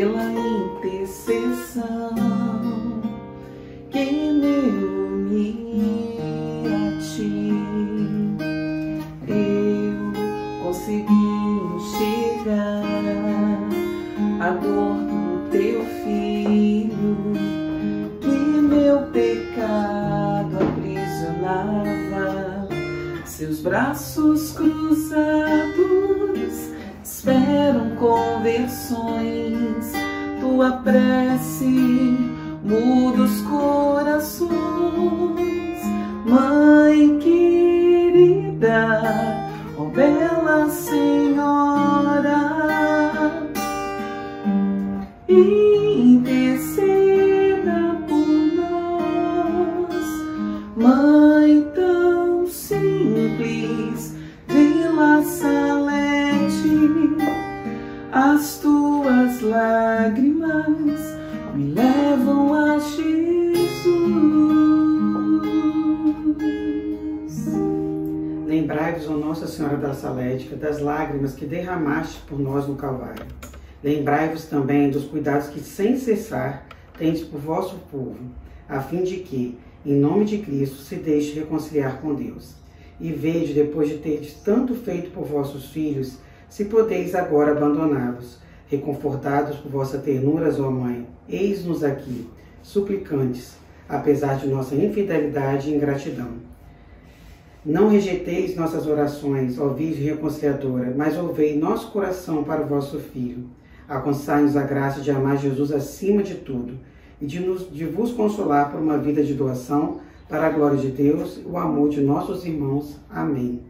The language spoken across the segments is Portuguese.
pela intercessão que me uni a ti, eu consegui enxergar a dor do teu filho, que meu pecado aprisionava. Seus braços cruzados esperam conversões, tua prece muda os corações. Mãe querida, ó bela Senhora, interceda por nós. Mãe tão simples de La Salete, as tuas lágrimas me levam a Jesus. Lembrai-vos, ó Nossa Senhora da Salete, das lágrimas que derramaste por nós no Calvário. Lembrai-vos também dos cuidados que sem cessar tendes por vosso povo, a fim de que, em nome de Cristo, se deixe reconciliar com Deus. E vede, depois de terdes tanto feito por vossos filhos, se podeis agora abandoná-los, reconfortados por vossa ternura, ó Mãe. Eis-nos aqui, suplicantes, apesar de nossa infidelidade e ingratidão. Não rejeiteis nossas orações, ó Virgem Reconciliadora, mas ouvei nosso coração para o vosso Filho. Alcançai-nos a graça de amar Jesus acima de tudo e de vos consolar por uma vida de doação para a glória de Deus e o amor de nossos irmãos. Amém.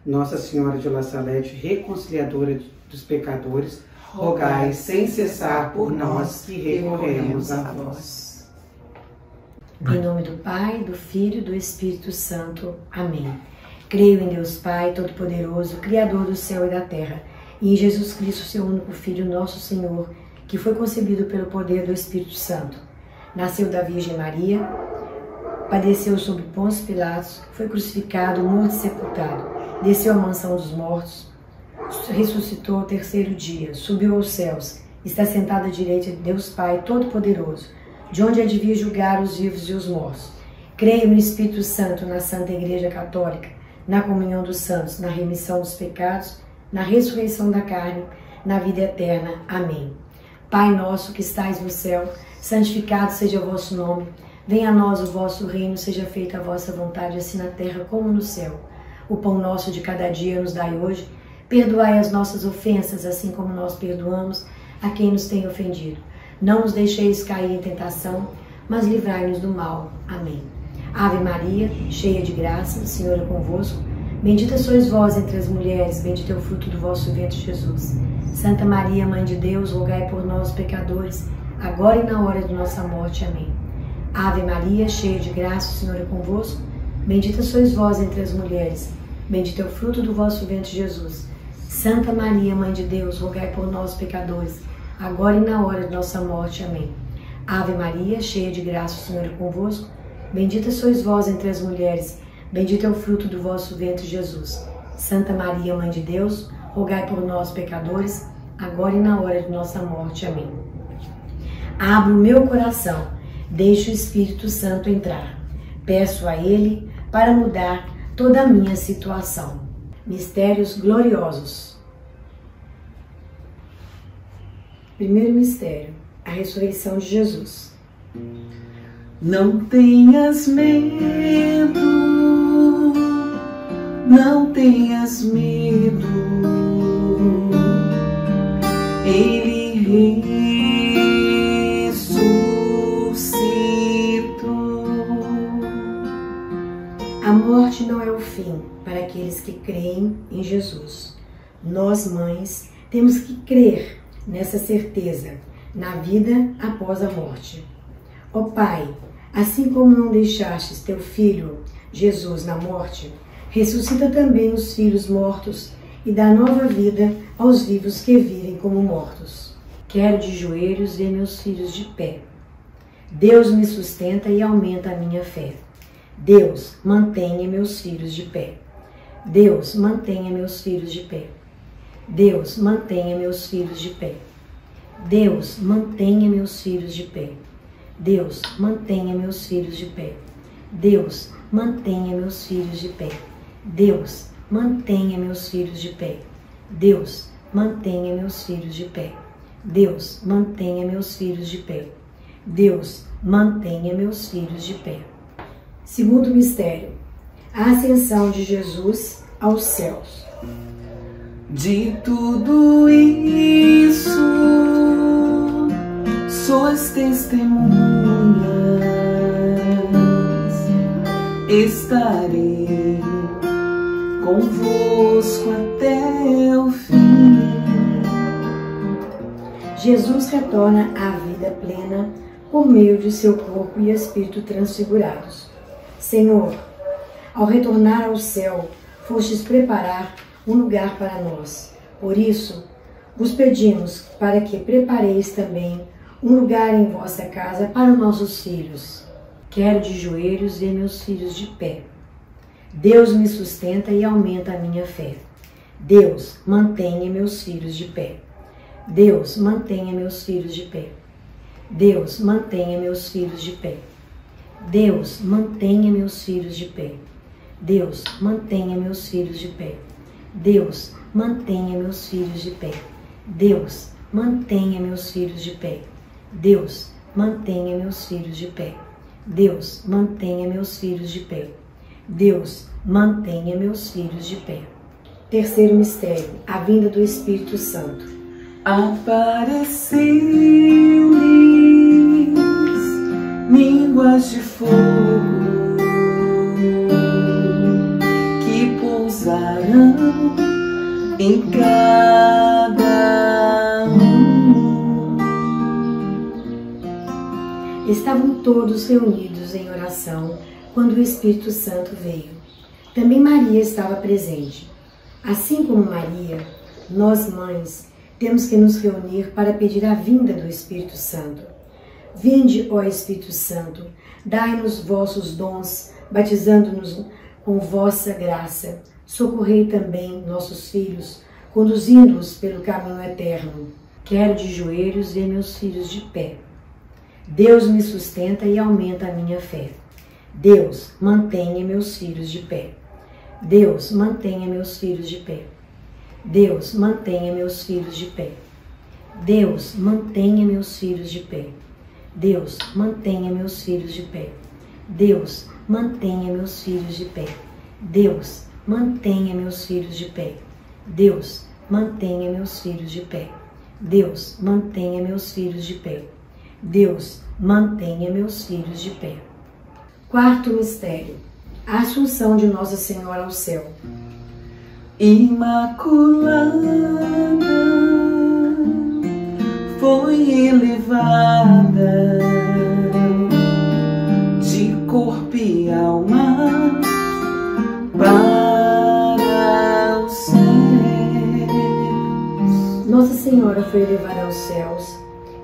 Nossa Senhora de La Salete, reconciliadora dos pecadores, rogai sem cessar por nós que recorremos a vós. Em nome do Pai, do Filho e do Espírito Santo. Amém. Creio em Deus Pai Todo-Poderoso, Criador do céu e da terra, e em Jesus Cristo, seu único Filho, nosso Senhor, que foi concebido pelo poder do Espírito Santo. Nasceu da Virgem Maria, padeceu sob Pôncio Pilatos, foi crucificado, morto e sepultado, desceu à mansão dos mortos, ressuscitou ao terceiro dia, subiu aos céus, está sentado à direita de Deus Pai Todo-Poderoso, de onde há de vir julgar os vivos e os mortos. Creio no Espírito Santo, na Santa Igreja Católica, na comunhão dos santos, na remissão dos pecados, na ressurreição da carne, na vida eterna. Amém. Pai nosso que estais no céu, santificado seja o vosso nome. Venha a nós o vosso reino, seja feita a vossa vontade, assim na terra como no céu. O pão nosso de cada dia nos dai hoje. Perdoai as nossas ofensas, assim como nós perdoamos a quem nos tem ofendido. Não nos deixeis cair em tentação, mas livrai-nos do mal. Amém. Ave Maria, cheia de graça, o Senhor é convosco. Bendita sois vós entre as mulheres, bendito é o fruto do vosso ventre, Jesus. Santa Maria, Mãe de Deus, rogai por nós, pecadores, agora e na hora de nossa morte. Amém. Ave Maria, cheia de graça, o Senhor é convosco. Bendita sois vós entre as mulheres, bendito é o fruto do vosso ventre, Jesus. Santa Maria, Mãe de Deus, rogai por nós, pecadores, agora e na hora de nossa morte. Amém. Ave Maria, cheia de graça, o Senhor é convosco. Bendita sois vós entre as mulheres, bendito é o fruto do vosso ventre, Jesus. Santa Maria, Mãe de Deus, rogai por nós, pecadores, agora e na hora de nossa morte. Amém. Abro o meu coração, deixo o Espírito Santo entrar. Peço a Ele para mudar toda a minha situação. Mistérios gloriosos. Primeiro mistério, a ressurreição de Jesus. Não tenhas medo, não tenhas medo, Ele ressuscitou. A morte não é o fim para aqueles que creem em Jesus. Nós, mães, temos que crer nessa certeza, na vida após a morte. Ó Pai, assim como não deixastes teu Filho, Jesus, na morte, ressuscita também os filhos mortos e dá nova vida aos vivos que vivem como mortos. Quero de joelhos ver meus filhos de pé. Deus me sustenta e aumenta a minha fé. Deus, mantenha meus filhos de pé. Deus, mantenha meus filhos de pé. Deus, mantenha meus filhos de pé. Deus, mantenha meus filhos de pé. Deus, mantenha meus filhos de pé. Deus, mantenha meus filhos de pé. Deus, mantenha meus filhos de pé. Deus, mantenha meus filhos de pé. Deus, mantenha meus filhos de pé. Deus, mantenha meus filhos de pé. Segundo mistério, a ascensão de Jesus aos céus. De tudo isso, sois testemunhas, estarei convosco até o fim. Jesus retorna à vida plena por meio de seu corpo e espírito transfigurados. Senhor, ao retornar ao céu, fostes preparar um lugar para nós. Por isso, vos pedimos para que prepareis também um lugar em vossa casa para nossos filhos. Quero de joelhos ver meus filhos de pé. Deus me sustenta e aumenta a minha fé. Deus, mantenha meus filhos de pé. Deus, mantenha meus filhos de pé. Deus, mantenha meus filhos de pé. Deus, mantenha meus filhos de pé. Deus, mantenha meus filhos de pé. Deus, mantenha meus filhos de pé. Deus, mantenha meus filhos de pé. Deus, mantenha meus filhos de pé. Deus, mantenha meus filhos de pé. Deus, mantenha meus filhos de pé. Terceiro mistério, a vinda do Espírito Santo. Apareceu-lhes línguas de fogo que pousarão em cada um. Estavam todos reunidos em oração quando o Espírito Santo veio. Também Maria estava presente. Assim como Maria, nós, mães, temos que nos reunir para pedir a vinda do Espírito Santo. Vinde, ó Espírito Santo, dai-nos vossos dons, batizando-nos com vossa graça. Socorrei também nossos filhos, conduzindo-os pelo caminho eterno. Quero de joelhos ver meus filhos de pé. Deus me sustenta e aumenta a minha fé. Deus, mantenha meus filhos de pé. Deus, mantenha meus filhos de pé. Deus, mantenha meus filhos de pé. Deus, mantenha meus filhos de pé. Deus, mantenha meus filhos de pé. Deus, mantenha meus filhos de pé. Deus, mantenha meus filhos de pé. Deus, mantenha meus filhos de pé. Deus, mantenha meus filhos de pé. Deus, mantenha meus filhos de pé. Quarto mistério, a Assunção de Nossa Senhora ao céu. Imaculada foi elevada de corpo e alma para os céus. Nossa Senhora foi elevada aos céus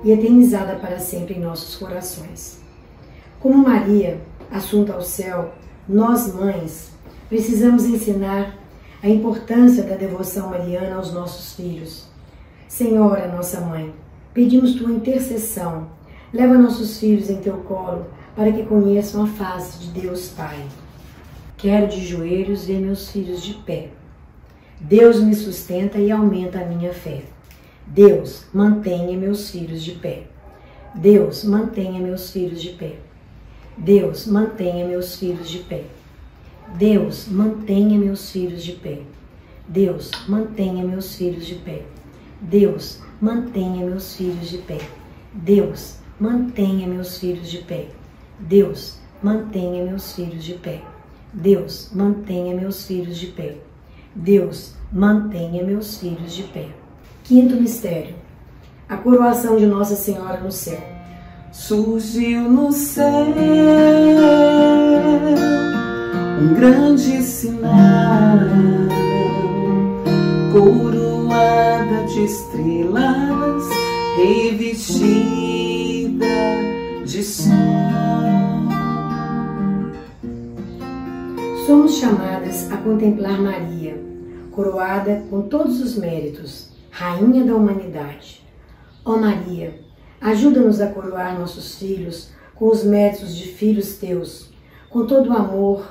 e eternizada para sempre em nossos corações. Como Maria, assunta ao céu, nós, mães, precisamos ensinar a importância da devoção mariana aos nossos filhos. Senhora, nossa mãe, pedimos tua intercessão. Leva nossos filhos em teu colo para que conheçam a face de Deus Pai. Quero de joelhos ver meus filhos de pé. Deus me sustenta e aumenta a minha fé. Deus, mantenha meus filhos de pé. Deus, mantenha meus filhos de pé. Deus, mantenha meus filhos de pé. Deus, mantenha meus filhos de pé. Deus, mantenha meus filhos de pé. Deus, mantenha meus filhos de pé. Deus, mantenha meus filhos de pé. Deus, mantenha meus filhos de pé. Deus, mantenha meus filhos de pé. Deus, mantenha meus filhos de pé. Quinto mistério, a coroação de Nossa Senhora no céu. Surgiu no céu um grande sinal, coroada de estrelas, revestida de sol. Somos chamadas a contemplar Maria, coroada com todos os méritos, Rainha da Humanidade. Ó Maria, ajuda-nos a coroar nossos filhos com os méritos de filhos teus, com todo o amor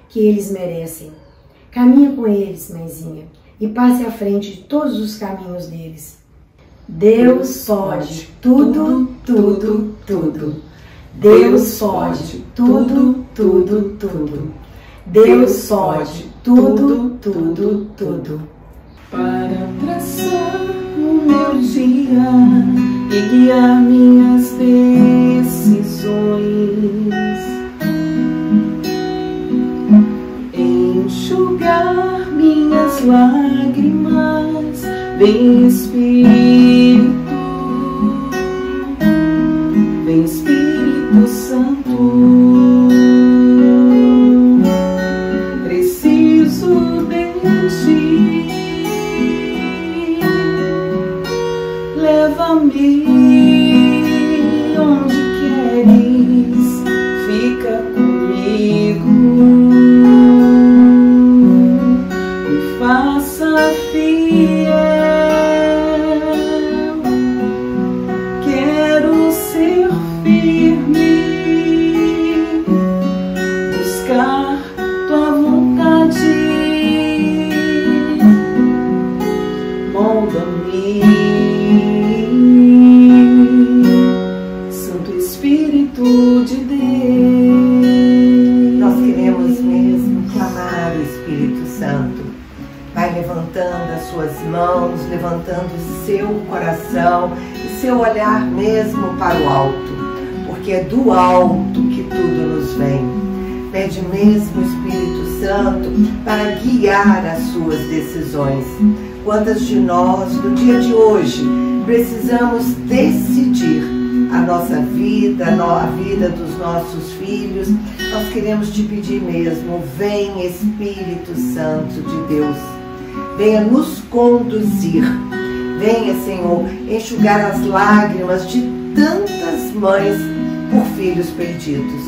que eles merecem. Caminha com eles, mãezinha, e passe à frente de todos os caminhos deles. Deus pode tudo, tudo, tudo. Deus pode tudo, tudo, tudo. Deus pode tudo, tudo, tudo. Para traçar o meu dia e guiar minhas decisões, enxugar minhas lágrimas, vem Espírito, vem Espírito Santo. Preciso de ti, leva-me onde queres, fica comigo, me faça fiel. Quero ser firme, buscar tua vontade, molda-me, Santo Espírito de Deus. Nós queremos mesmo clamar o Espírito Santo. Vai levantando as suas mãos, levantando o seu coração e seu olhar mesmo para o alto, porque é do alto que tudo nos vem. Pede mesmo o Espírito Santo para guiar as suas decisões. Quantas de nós, no dia de hoje, precisamos decidir a nossa vida, a vida dos nossos filhos? Nós queremos te pedir mesmo, vem Espírito Santo de Deus, venha nos conduzir, venha, Senhor, enxugar as lágrimas de tantas mães por filhos perdidos.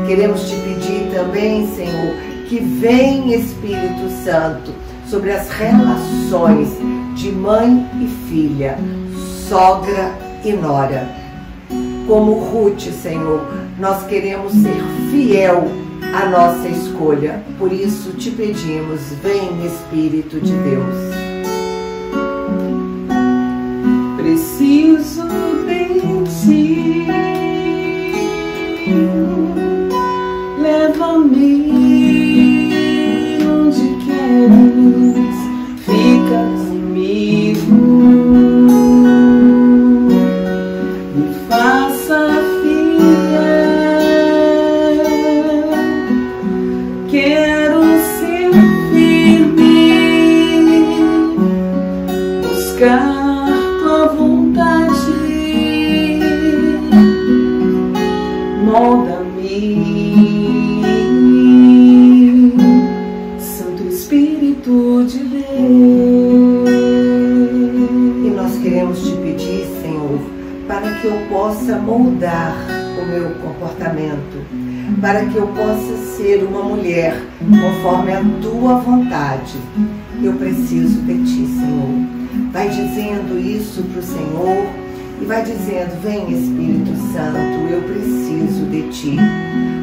Queremos te pedir também, Senhor, que vem Espírito Santo sobre as relações de mãe e filha, sogra e nora. Como Ruth, Senhor, nós queremos ser fiel à nossa escolha. Por isso te pedimos, vem Espírito de Deus. Preciso de ti, leva-me onde queres, fica comigo, me faça fiel. Quero ser firme, buscar tua vontade, molda-me, Santo Espírito de Deus. E nós queremos te pedir, Senhor, para que eu possa moldar o meu comportamento, para que eu possa ser uma mulher conforme a tua vontade. Eu preciso de ti, Senhor. Vai dizendo isso para o Senhor e vai dizendo, vem Espírito Santo, eu preciso de ti,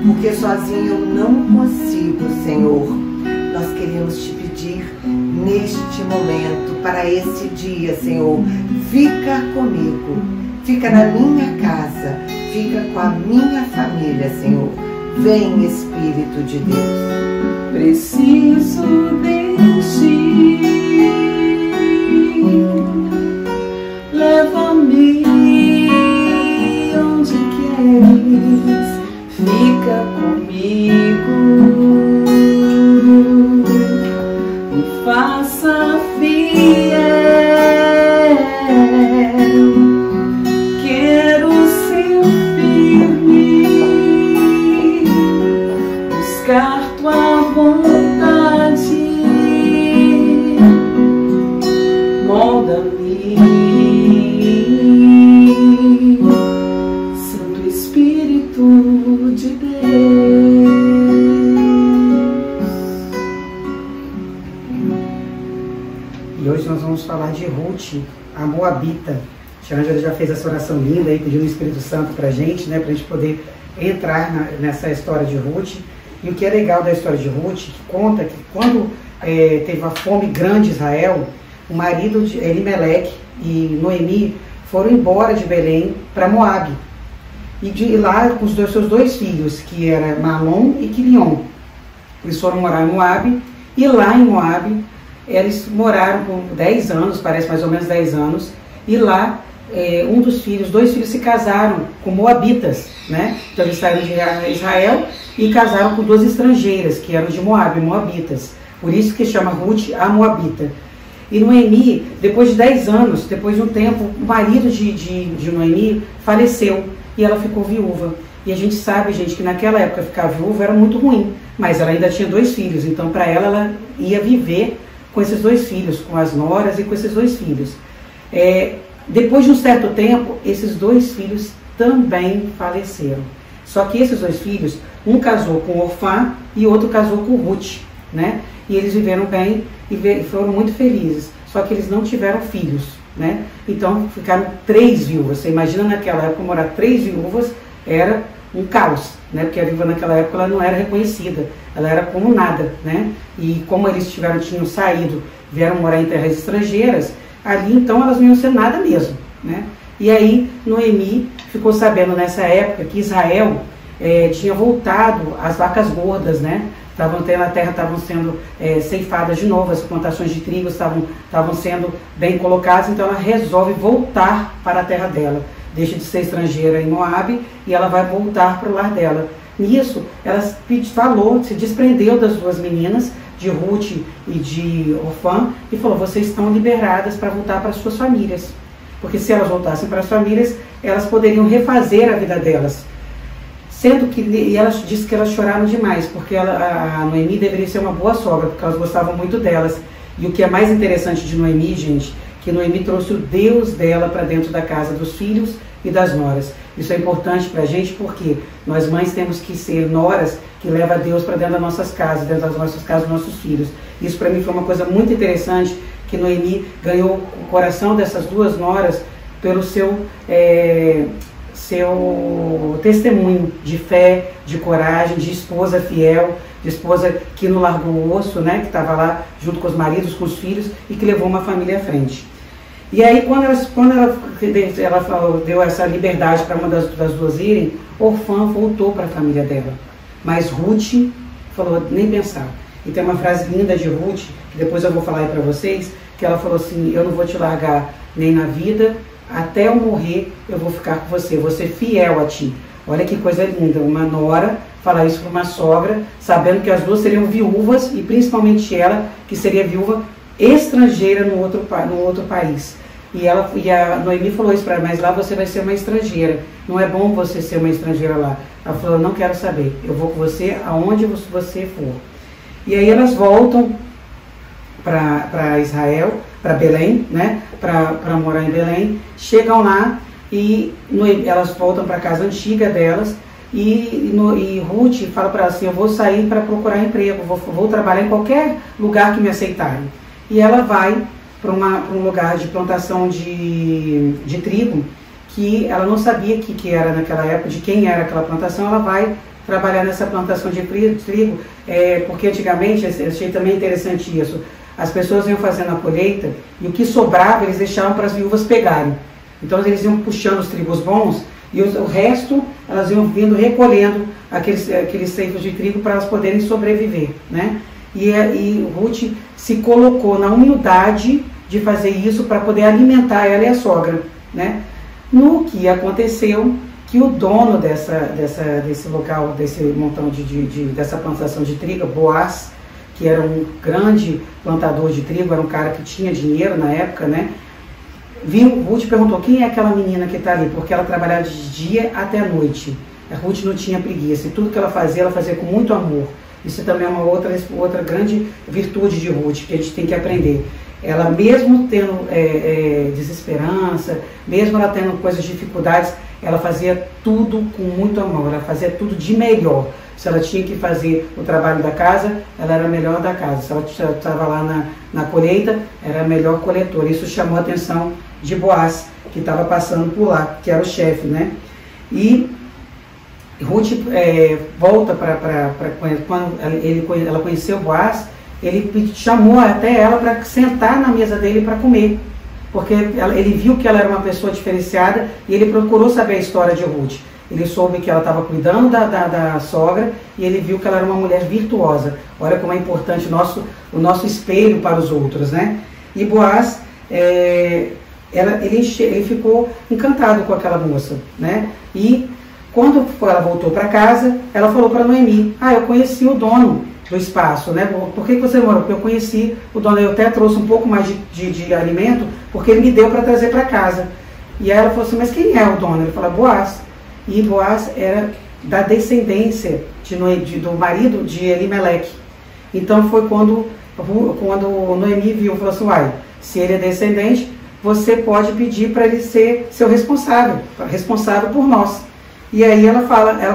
porque sozinho eu não consigo, Senhor. Nós queremos te pedir neste momento, para esse dia, Senhor, fica comigo, fica na minha casa, fica com a minha família, Senhor. Vem Espírito de Deus. Preciso de ti, leva-me onde queres, fica comigo, me faça fiel. Quero ser firme, buscar tua vontade, molda-me, Santo Espírito de Deus. E hoje nós vamos falar de Ruth, a Moabita, Tia Ângela já fez essa oração linda aí, pedindo o Espírito Santo pra gente, né? Pra gente poder entrar nessa história de Ruth. E o que é legal da história de Ruth, que conta que quando teve uma fome grande em Israel, o marido de Elimeleque e Noemi foram embora de Belém para Moabe. E de lá com os seus dois filhos, que era Malom e Quilion. Eles foram morar em Moabe, e lá em Moabe eles moraram por 10 anos, parece mais ou menos 10 anos, e lá dois filhos se casaram com moabitas, né? Então eles saíram de Israel e casaram com duas estrangeiras, que eram de Moabe, moabitas. Por isso que chama Ruth a Moabita. E Noemi, depois de 10 anos, depois de um tempo, o marido de Noemi faleceu e ela ficou viúva. E a gente sabe, gente, que naquela época ficar viúva era muito ruim, mas ela ainda tinha 2 filhos, então para ela ia viver com esses 2 filhos, com as noras e com esses 2 filhos. Depois de um certo tempo, esses 2 filhos também faleceram. Só que esses 2 filhos, um casou com Orfã e outro casou com Ruth, né? E eles viveram bem e foram muito felizes. Só que eles não tiveram filhos, né? Então ficaram 3 viúvas. Você imagina naquela época morar 3 viúvas era um caos, né? Porque a viúva naquela época ela não era reconhecida, ela era como nada, né? E como eles tinham saído, vieram morar em terras estrangeiras, ali então elas não iam ser nada mesmo, né? E aí Noemi ficou sabendo nessa época que Israel tinha voltado às vacas gordas, né? A terra estavam sendo ceifadas de novo, as plantações de trigo estavam sendo bem colocadas, então ela resolve voltar para a terra dela. Deixa de ser estrangeira em Moabe e ela vai voltar para o lar dela. Nisso, ela se desprendeu das 2 meninas, de Ruth e de Orfã, e falou: vocês estão liberadas para voltar para as suas famílias. Porque se elas voltassem para as famílias, elas poderiam refazer a vida delas. Sendo que, e ela disse que elas choraram demais, porque a Noemi deveria ser uma boa sogra, porque elas gostavam muito delas. E o que é mais interessante de Noemi, gente, que Noemi trouxe o Deus dela para dentro da casa dos filhos e das noras. Isso é importante para a gente, porque nós mães temos que ser noras que levam Deus para dentro das nossas casas, dentro das nossas casas, dos nossos filhos. Isso para mim foi uma coisa muito interessante, que Noemi ganhou o coração dessas 2 noras pelo seu testemunho de fé, de coragem, de esposa fiel, de esposa que não largou o osso, né, que estava lá junto com os maridos, com os filhos, e que levou uma família à frente. E aí, quando ela deu essa liberdade para uma das 2 irem, Orfã voltou para a família dela. Mas Ruth falou: nem pensar. E tem uma frase linda de Ruth, que depois eu vou falar aí para vocês, que ela falou assim: eu não vou te largar nem na vida, até eu morrer eu vou ficar com você, vou ser fiel a ti. Olha que coisa linda, uma nora falar isso para uma sogra, sabendo que as 2 seriam viúvas, e principalmente ela, que seria viúva estrangeira no outro país. E a Noemi falou isso para ela: mas lá você vai ser uma estrangeira, não é bom você ser uma estrangeira lá. Ela falou: não quero saber, eu vou com você aonde você for. E aí elas voltam para Israel, para Belém, né, para morar em Belém. Chegam lá e elas voltam para a casa antiga delas, e Ruth fala para ela assim: eu vou sair para procurar emprego, vou trabalhar em qualquer lugar que me aceitarem. E ela vai para um lugar de plantação de trigo, que ela não sabia que era naquela época, de quem era aquela plantação. Ela vai trabalhar nessa plantação de trigo, porque antigamente, eu achei também interessante isso, as pessoas iam fazendo a colheita e o que sobrava eles deixavam para as viúvas pegarem. Então eles iam puxando os trigos bons e o resto elas iam vindo recolhendo aqueles ceifos de trigo para elas poderem sobreviver, né? E Ruth se colocou na humildade de fazer isso para poder alimentar ela e a sogra, né? No que aconteceu, que o dono desse local, desse montão dessa plantação de trigo, Boaz, que era um grande plantador de trigo, era um cara que tinha dinheiro na época, né? Viu, Ruth perguntou: quem é aquela menina que está ali? Porque ela trabalhava de dia até a noite. A Ruth não tinha preguiça, e tudo que ela fazia com muito amor. Isso também é uma outra grande virtude de Ruth, que a gente tem que aprender. Ela, mesmo tendo desesperança, mesmo ela tendo coisas, dificuldades, ela fazia tudo com muito amor, ela fazia tudo de melhor. Se ela tinha que fazer o trabalho da casa, ela era a melhor da casa. Se ela estava lá na colheita, era a melhor coletora. Isso chamou a atenção de Boaz, que estava passando por lá, que era o chefe, né? E Ruth volta para quando ela conheceu Boaz, ele chamou até ela para sentar na mesa dele para comer, porque ele viu que ela era uma pessoa diferenciada e ele procurou saber a história de Ruth. Ele soube que ela estava cuidando da sogra e ele viu que ela era uma mulher virtuosa. Olha como é importante o nosso espelho para os outros, né? E Boaz, ele ficou encantado com aquela moça, né? E quando ela voltou para casa, ela falou para Noemi: eu conheci o dono do espaço, né? Por que você morou? Porque eu conheci o dono, eu até trouxe um pouco mais de alimento, porque ele me deu para trazer para casa. E aí ela falou assim: mas quem é o dono? Ele falou: Boaz. E Boaz era da descendência do marido de Elimeleque. Então foi quando Noemi viu, falou assim: se ele é descendente, você pode pedir para ele ser seu responsável por nós. E aí ela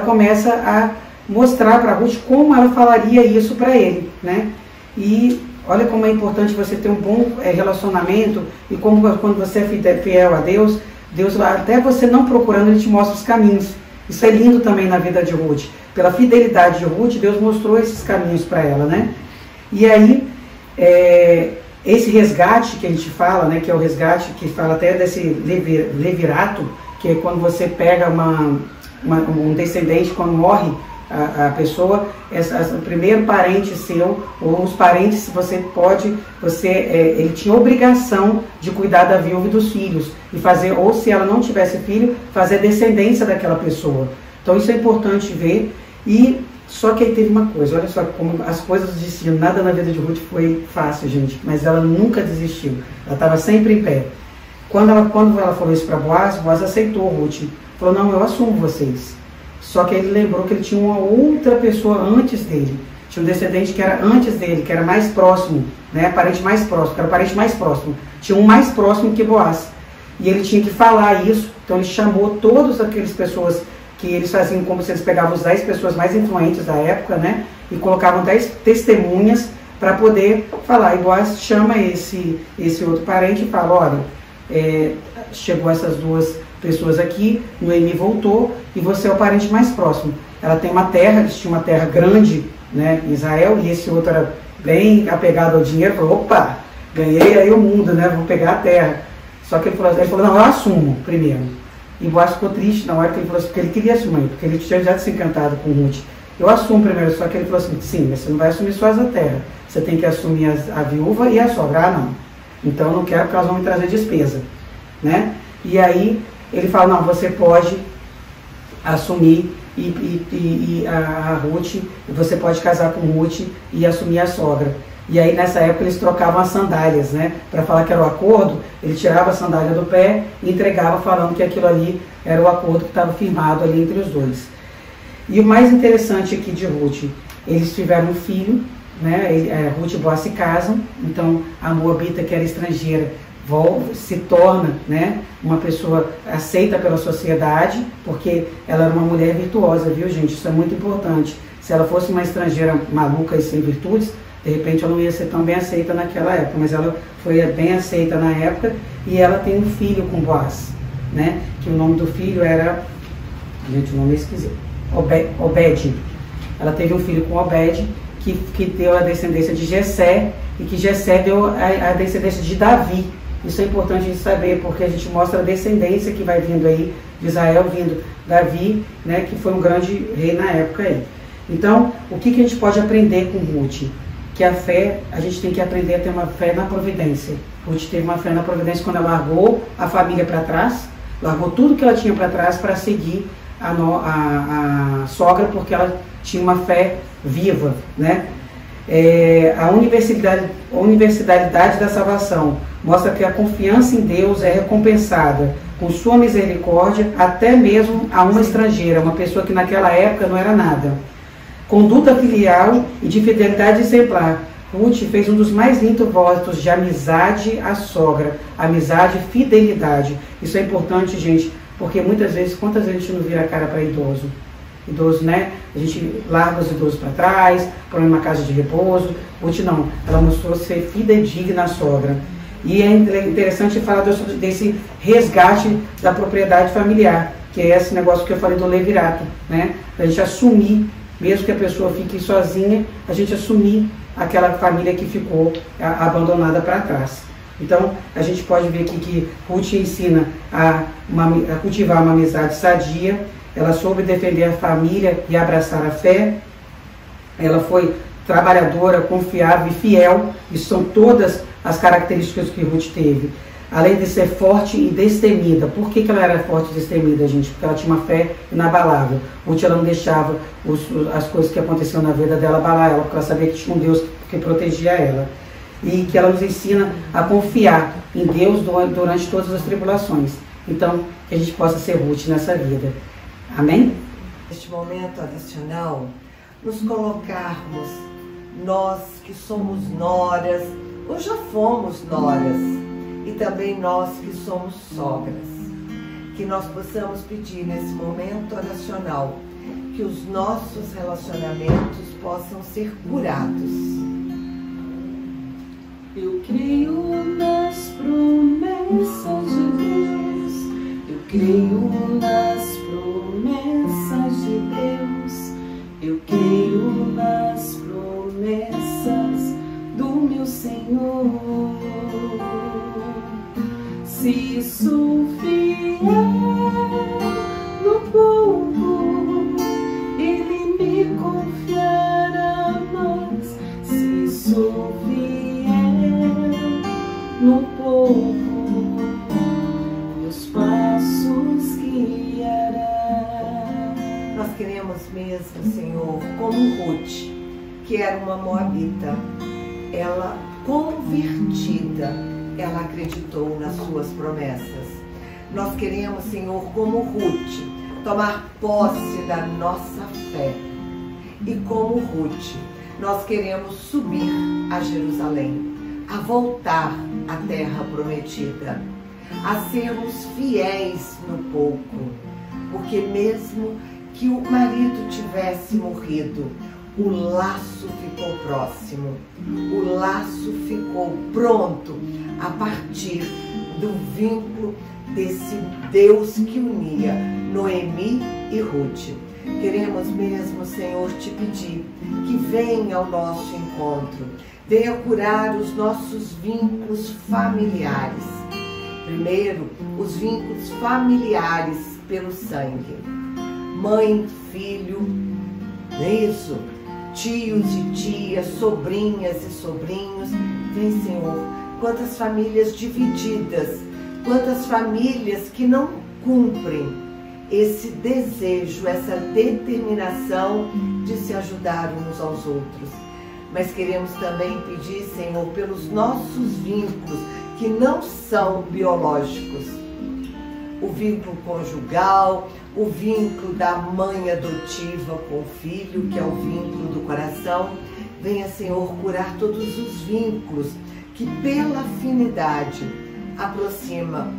começa a mostrar para Ruth como ela falaria isso para ele, né? E olha como é importante você ter um bom relacionamento, e como quando você é fiel a Deus, até você não procurando, Ele te mostra os caminhos. Isso é lindo também na vida de Ruth. Pela fidelidade de Ruth, Deus mostrou esses caminhos para ela, né? E aí, esse resgate que a gente fala, né, que é o resgate que fala até desse levirato, que é quando você pega um descendente, quando morre a pessoa, o primeiro parente seu, ou os parentes, ele tinha obrigação de cuidar da viúva e dos filhos, e fazer, ou se ela não tivesse filho, fazer descendência daquela pessoa. Então isso é importante ver. E só que aí teve uma coisa, olha só como as coisas desistiam. Nada na vida de Ruth foi fácil, gente, mas ela nunca desistiu, ela estava sempre em pé. Quando ela falou isso para Boaz, Boaz aceitou Ruth, falou: não, eu assumo vocês. Só que ele lembrou que ele tinha uma outra pessoa antes dele. Tinha um descendente que era antes dele, que era mais próximo, né? Parente mais próximo, que era o parente mais próximo. Tinha um mais próximo que Boaz. E ele tinha que falar isso. Então ele chamou todas aquelas pessoas que eles faziam como se eles pegavam as 10 pessoas mais influentes da época, né? E colocavam 10 testemunhas para poder falar. E Boaz chama esse outro parente e fala: olha, chegou essas duas pessoas aqui, Noemi voltou e você é o parente mais próximo. Ela tem uma terra, eles tinham uma terra grande, né, em Israel, e esse outro era bem apegado ao dinheiro, falou: opa, ganhei aí o mundo, né, vou pegar a terra. Só que ele falou: não, eu assumo primeiro. E Boaz ficou triste na hora que ele falou assim, porque ele queria assumir, porque ele tinha já se encantado com Ruth. Eu assumo primeiro, só que ele falou assim: sim, mas você não vai assumir só essa terra, você tem que assumir a viúva e a sogra. Não, então eu não quero, porque elas vão me trazer despesa, né? E aí ele fala: não, você pode assumir a Ruth, você pode casar com Ruth e assumir a sogra. E aí nessa época eles trocavam as sandálias, né? Para falar que era o acordo, ele tirava a sandália do pé e entregava, falando que aquilo ali era o acordo que estava firmado ali entre os dois. E o mais interessante aqui de Ruth, eles tiveram um filho, né? Ruth e Boaz se casam, então a Moabita, que era estrangeira, se torna, né, uma pessoa aceita pela sociedade, porque ela era uma mulher virtuosa, viu, gente? Isso é muito importante. Se ela fosse uma estrangeira maluca e sem virtudes, de repente ela não ia ser tão bem aceita naquela época, mas ela foi bem aceita na época, e ela tem um filho com Boaz, né, que o nome do filho era, gente, o nome é esquisito, Obed. Ela teve um filho com Obed, que deu a descendência de Jessé, e que Jessé deu a descendência de Davi. Isso é importante a gente saber, porque a gente mostra a descendência que vai vindo aí, de Israel vindo Davi, né, que foi um grande rei na época aí. Então, o que a gente pode aprender com Ruth? Que a fé, a gente tem que aprender a ter uma fé na providência. Ruth teve uma fé na providência quando ela largou a família para trás, largou tudo que ela tinha para trás para seguir a sogra, porque ela tinha uma fé viva, né? A universalidade da salvação mostra que a confiança em Deus é recompensada com sua misericórdia, até mesmo a uma estrangeira, uma pessoa que naquela época não era nada. Conduta filial e de fidelidade exemplar. Ruth fez um dos mais lindos votos de amizade à sogra, amizade e fidelidade. Isso é importante, gente, porque muitas vezes, quantas vezes a gente não vira a cara para idoso? Idoso, né? A gente larga os idosos para trás, põe uma casa de repouso. Ruth não, ela mostrou ser fidedigna à sogra. E é interessante falar desse resgate da propriedade familiar, que é esse negócio que eu falei do levirato, né? A gente assumir, mesmo que a pessoa fique sozinha, a gente assumir aquela família que ficou abandonada para trás. Então, a gente pode ver aqui que Ruth ensina a cultivar uma amizade sadia, ela soube defender a família e abraçar a fé, ela foi trabalhadora, confiável e fiel, isso são todas as características que Ruth teve. Além de ser forte e destemida. Por que ela era forte e destemida, gente? Porque ela tinha uma fé inabalável. Ruth, ela não deixava as coisas que aconteciam na vida dela abalar ela, porque ela sabia que tinha um Deus que protegia ela. E que ela nos ensina a confiar em Deus durante todas as tribulações. Então, que a gente possa ser Ruth nessa vida. Amém? Neste momento oracional, nos colocarmos, nós que somos noras, ou já fomos noras, e também nós que somos sogras, que nós possamos pedir nesse momento oracional que os nossos relacionamentos possam ser curados. Eu creio nas promessas de Deus, eu creio nas promessas de Deus, eu creio nas promessas do meu Senhor. Se sou fiel no pouco, Ele me confiará mais. Se sou fiel no pouco, meus passos guiará. Nós queremos mesmo, Senhor, como Ruth, que era uma moabita, ela convertida, ela acreditou nas suas promessas. Nós queremos, Senhor, como Ruth, tomar posse da nossa fé. E como Ruth, nós queremos subir a Jerusalém, a voltar à terra prometida, a sermos fiéis no pouco, porque mesmo que o marido tivesse morrido, o laço ficou próximo, o laço ficou pronto a partir do vínculo desse Deus que unia Noemi e Ruth. Queremos mesmo, Senhor, te pedir que venha ao nosso encontro, venha curar os nossos vínculos familiares. Primeiro, os vínculos familiares pelo sangue. Mãe, filho, isso, tios e tias, sobrinhas e sobrinhos. Vem, Senhor, quantas famílias divididas, quantas famílias que não cumprem esse desejo, essa determinação de se ajudar uns aos outros. Mas queremos também pedir, Senhor, pelos nossos vínculos que não são biológicos. O vínculo conjugal, o vínculo da mãe adotiva com o filho, que é o vínculo do coração. Venha, Senhor, curar todos os vínculos que pela afinidade aproxima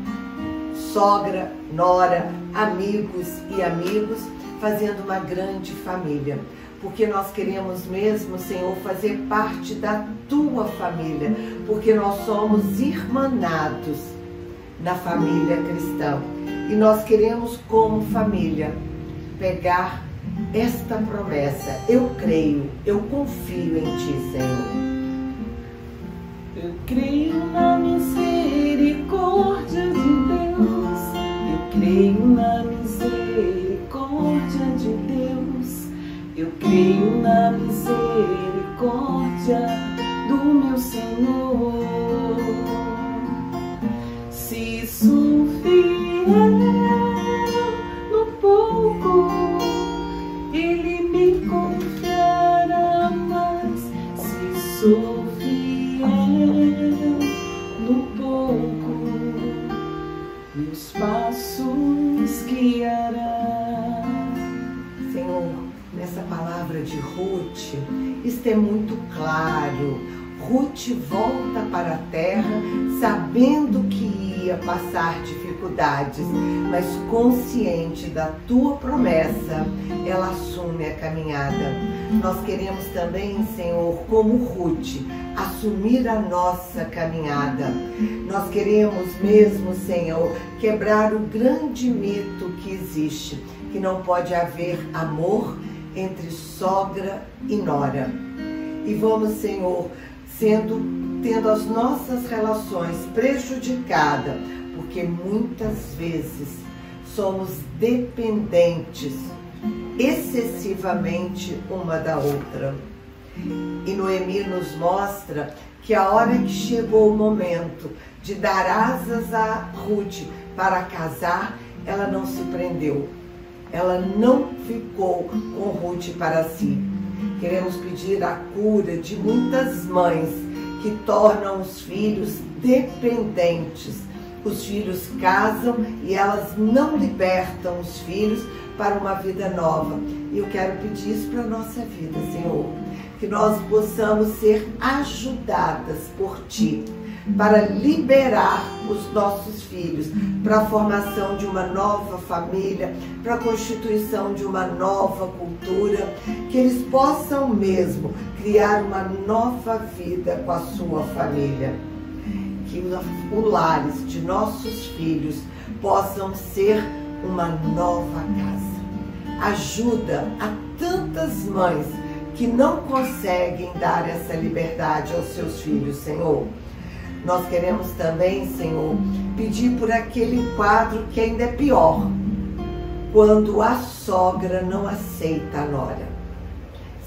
sogra, nora, amigos e amigos, fazendo uma grande família. Porque nós queremos mesmo, Senhor, fazer parte da tua família, porque nós somos irmanados na família cristã. E nós queremos, como família, pegar esta promessa. Eu creio, eu confio em ti, Senhor. Eu creio na misericórdia de Deus, eu creio na misericórdia de Deus, eu creio na misericórdia do meu Senhor. Se sou fiel no pouco, Ele me confiará mais. Se sou no pouco, meus passos guiará. Senhor, nessa palavra de Ruth, isto é muito claro. Ruth volta para a terra sabendo que iria passar dificuldades, mas consciente da tua promessa, ela assume a caminhada. Nós queremos também, Senhor, como Ruth, assumir a nossa caminhada. Nós queremos mesmo, Senhor, quebrar o grande mito que existe, que não pode haver amor entre sogra e nora. E vamos, Senhor, tendo as nossas relações prejudicadas, porque muitas vezes somos dependentes excessivamente uma da outra. E Noemi nos mostra que a hora que chegou o momento de dar asas a Ruth para casar, ela não se prendeu. Ela não ficou com Ruth para si. Queremos pedir a cura de muitas mães que tornam os filhos dependentes. Os filhos casam e elas não libertam os filhos para uma vida nova. E eu quero pedir isso para a nossa vida, Senhor. Que nós possamos ser ajudadas por Ti para liberar os nossos filhos para a formação de uma nova família, para a constituição de uma nova cultura, que eles possam mesmo criar uma nova vida com a sua família. Que os lares de nossos filhos possam ser uma nova casa. Ajuda a tantas mães que não conseguem dar essa liberdade aos seus filhos, Senhor. Nós queremos também, Senhor, pedir por aquele quadro que ainda é pior, quando a sogra não aceita a nora.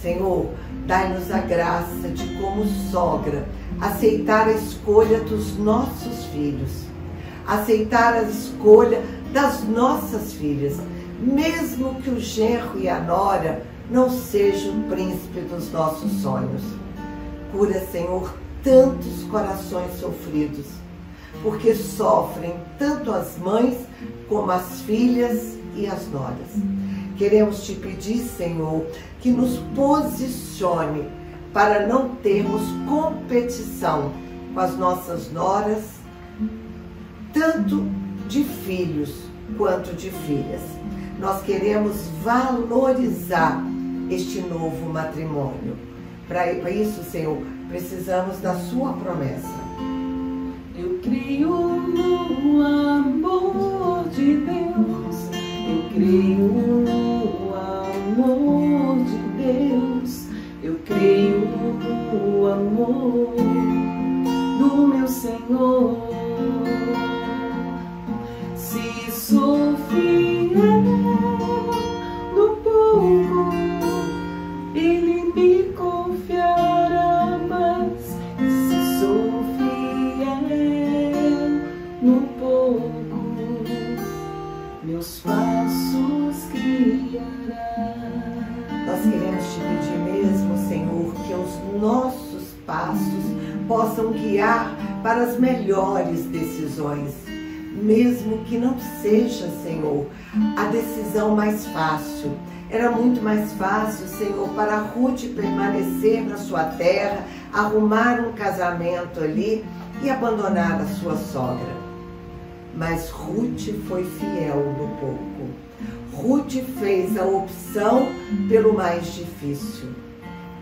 Senhor, dai-nos a graça de, como sogra, aceitar a escolha dos nossos filhos, aceitar a escolha das nossas filhas, mesmo que o genro e a nora não sejam o príncipe dos nossos sonhos. Cura, Senhor, tantos corações sofridos, porque sofrem tanto as mães como as filhas e as noras. Queremos Te pedir, Senhor, que nos posicione para não termos competição com as nossas noras, tanto de filhos quanto de filhas. Nós queremos valorizar este novo matrimônio. Para isso, Senhor, precisamos da Sua promessa. Eu creio no amor de Deus, eu creio no amor de Deus, eu creio no amor do meu Senhor. Se sou fiel no pouco, Ele me confiará mais. Se sou fiel no pouco, meus passos guiará. Nós queremos Te pedir mesmo, Senhor, que os nossos passos possam guiar para as melhores decisões, mesmo que não seja, Senhor, a decisão mais fácil. Era muito mais fácil, Senhor, para Ruth permanecer na sua terra, arrumar um casamento ali e abandonar a sua sogra. Mas Ruth foi fiel no pouco. Ruth fez a opção pelo mais difícil.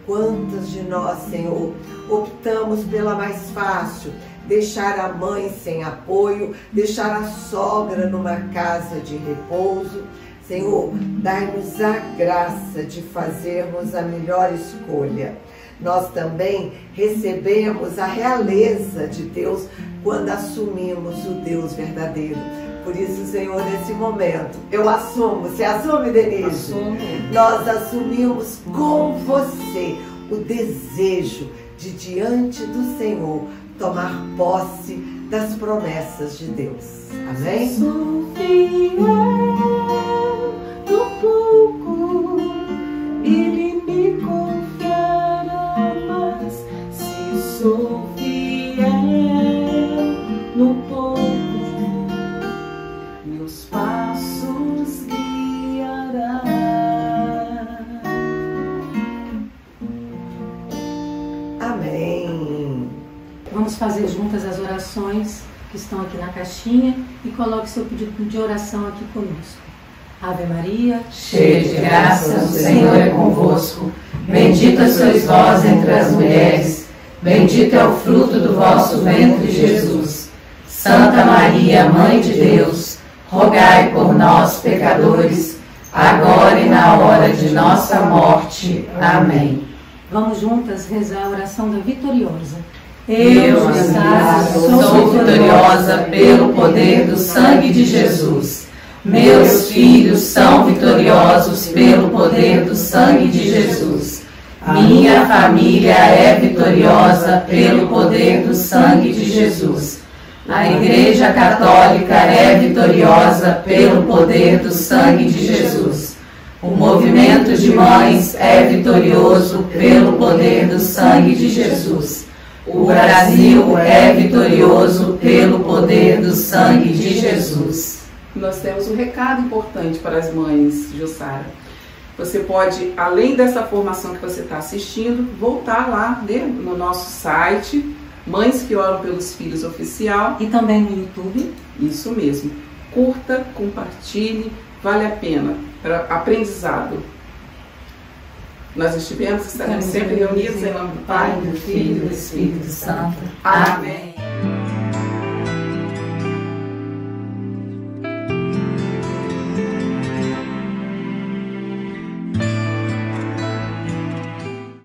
Quantas de nós, Senhor, optamos pela mais fácil, deixar a mãe sem apoio, deixar a sogra numa casa de repouso? Senhor, dai-nos a graça de fazermos a melhor escolha. Nós também recebemos a realeza de Deus quando assumimos o Deus verdadeiro. Por isso, Senhor, nesse momento, eu assumo. Você assume, Denise? Assumo. Nós assumimos com você o desejo de, diante do Senhor, tomar posse das promessas de Deus. Amém? Sou fiel no pouco, Ele me confiará mais. Se sou fiel no pouco, meus passos guiará. Amém. Vamos fazer juntas as orações que estão aqui na caixinha e coloque seu pedido de oração aqui conosco. Ave Maria, cheia de graça, o Senhor é convosco. Bendita sois vós entre as mulheres, bendito é o fruto do vosso ventre, Jesus. Santa Maria, Mãe de Deus, rogai por nós, pecadores, agora e na hora de nossa morte. Amém. Vamos juntas rezar a oração da vitoriosa. Eu, sou vitoriosa pelo poder do sangue de Jesus. Meus filhos são vitoriosos pelo poder do sangue de Jesus. Minha família é vitoriosa pelo poder do sangue de Jesus. A Igreja Católica é vitoriosa pelo poder do sangue de Jesus. O movimento de mães é vitorioso pelo poder do sangue de Jesus. O Brasil é vitorioso pelo poder do sangue de Jesus. Nós temos um recado importante para as mães, Jussara. Você pode, além dessa formação que você está assistindo, voltar lá no nosso site, Mães que Oram pelos Filhos Oficial. E também no YouTube. Isso mesmo. Curta, compartilhe, vale a pena. Para aprendizado. Nós estaremos sempre reunidos em nome do Pai, do Filho e do Espírito Santo. Amém.